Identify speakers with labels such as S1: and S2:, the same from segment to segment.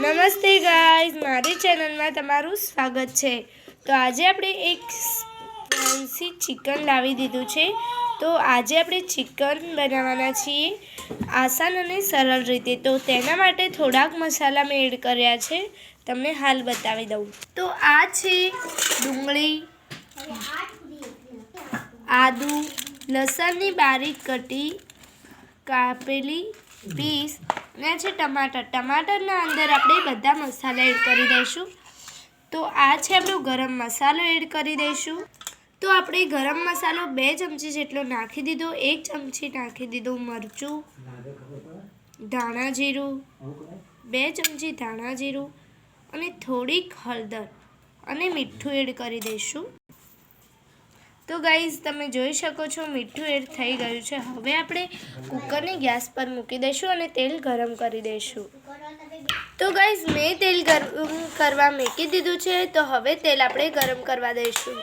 S1: નમસ્તે ગાઈઝ, મારી ચેનલમાં તમારું સ્વાગત છે। તો આજે આપણે એક ફેન્સી ચિકન લાવી દીધું છે। તો આજે આપણે ચિકન બનાવવાના છીએ આસાન અને સરળ રીતે। તો તેના માટે થોડાક મસાલા મેં એડ કર્યા છે, તમને હાલ બતાવી દઉં। તો આ છે ડુંગળી, આદુ, લસણની બારીક કટી કાપેલી પીસ ને છે ટમાટર। ટમાટરના અંદર આપણે બધા મસાલા એડ કરી દઈશું। તો આ છે આપણો ગરમ મસાલો એડ કરી દઈશું। તો આપણે ગરમ મસાલો 2 ચમચી જેટલો નાખી દીધો। 1 ચમચી નાખી દીધું મરચું, ધાણા જીરું, 2 ચમચી ધાણા જીરું અને થોડીક હળદર અને મીઠું એડ કરી દઈશું। તો ગાઈઝ તમે જોઈ શકો છો મીઠું એડ થઈ ગયું છે। હવે આપણે કુકરને ગેસ પર મૂકી દઈશું અને તેલ ગરમ કરી દઈશું। તો ગાઈઝ મેં તેલ ગરમ કરવા મૂકી દીધું છે। તો હવે તેલ આપણે ગરમ કરવા દઈશું।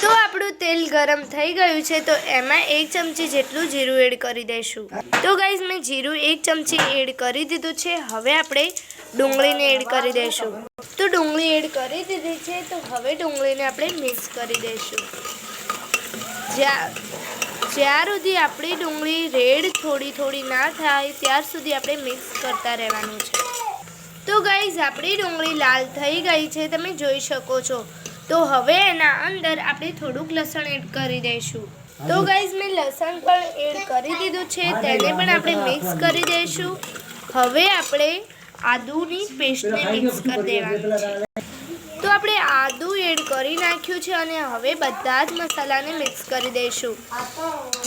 S1: તો આપણું તેલ ગરમ થઈ ગયું છે, તો એમાં 1 ચમચી જેટલું જીરું એડ કરી દઈશું। તો ગાઈઝ મેં જીરું 1 ચમચી એડ કરી દીધું છે। હવે આપણે ડુંગળીને એડ કરી દઈશું। તો ડુંગળી એડ કરી દીધી છે, તો હવે ડુંગળીને આપણે મિક્સ કરી દઈશું। જ્યાર સુધી આપણી ડુંગળી રેડ થોડી ના થાય ત્યાર સુધી આપણે મિક્સ કરતા રહેવાનું છે। તો ગાઈઝ આપણી ડુંગળી લાલ થઈ ગઈ છે, તમે જોઈ શકો છો। તો હવે એના અંદર આપણે થોડુંક લસણ એડ કરી દઈશું। તો ગાઈઝ મેં લસણ પણ એડ કરી દીધું છે, તેને પણ આપણે મિક્સ કરી દઈશું। હવે આપણે આદુની પેસ્ટને મિક્સ કરી દેવાની છે। તો આપણે આદુ એડ કરી નાખ્યું છે અને હવે બધા જ મસાલાને મિક્સ કરી દઈશું।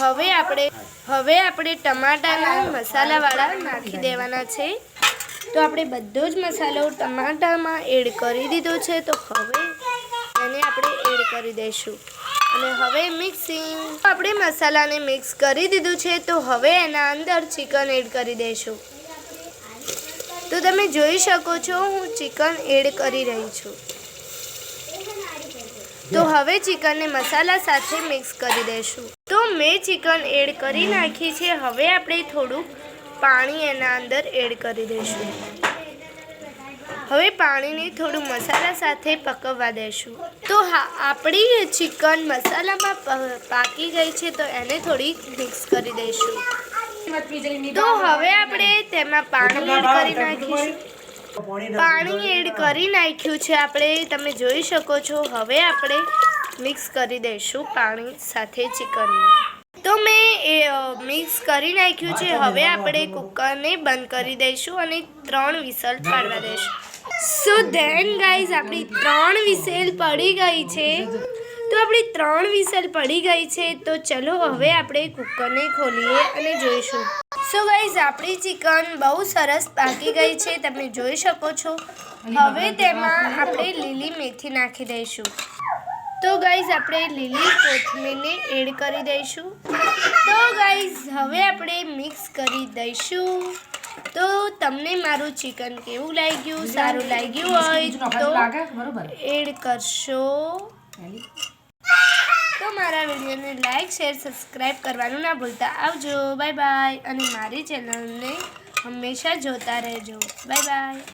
S1: હવે આપણે ટમાટાના મસાલાવાળા નાખી દેવાના છે। તો આપણે બધો જ મસાલો ટમાટામાં એડ કરી દીધો છે। તો હવે એને આપણે એડ કરી દઈશું અને હવે મિક્સિંગ। આપણે મસાલાને મિક્સ કરી દીધું છે, તો હવે એના અંદર ચિકન એડ કરી દઈશું। તો તમે જોઈ શકો છો હું ચિકન એડ કરી રહી છું। તો હવે ચિકનને મસાલા સાથે મિક્સ કરી દઈશું। તો મેં ચિકન એડ કરી નાખી છે। હવે આપણે થોડુંક પાણી એના અંદર એડ કરી દઈશું। હવે પાણીને થોડું મસાલા સાથે પકવવા દઈશું। તો આપણી ચિકન મસાલામાં પાકી ગઈ છે, તો એને થોડી મિક્સ કરી દઈશું। તો હવે આપણે તેમાં પાણી એડ કરી નાખીશું। પાણી એડ કરી નાખ્યું છે આપણે, તમે જોઈ શકો છો। હવે આપણે મિક્સ કરી દઈશું પાણી સાથે ચિકનને। તો મેં મિક્સ કરી નાખ્યું છે। હવે આપણે કુકરને બંધ કરી દઈશું અને 3 વિસલ પાડવા દઈશું। સો ધેન ગાઈઝ આપણી 3 વિસલ પડી ગઈ છે। તો આપણી 3 વિસલ પડી ગઈ છે, તો ચલો હવે આપણે કુકરને ખોલીએ અને જોઈશું। સો ગાઈઝ આપણી ચિકન બહુ સરસ પાકી ગઈ છે, તમે જોઈ શકો છો। હવે તેમાં આપણે લીલી મેથી નાખી દઈશું। તો ગાઈઝ આપણે લીલી કોથમીરને એડ કરી દઈશું। તો ગાઈઝ હવે આપણે મિક્સ કરી દઈશું। તો તમને મારું ચિકન કેવું લાગ્યું? સારું લાગ્યું હોય તો એડ કરશો। તો મારા વિડીયોને લાઈક, શેર, સબસ્ક્રાઈબ કરવાનું ના ભૂલતા। આવજો, બાય બાય। અને મારી ચેનલને હંમેશા જોતા રહેજો। Bye bye.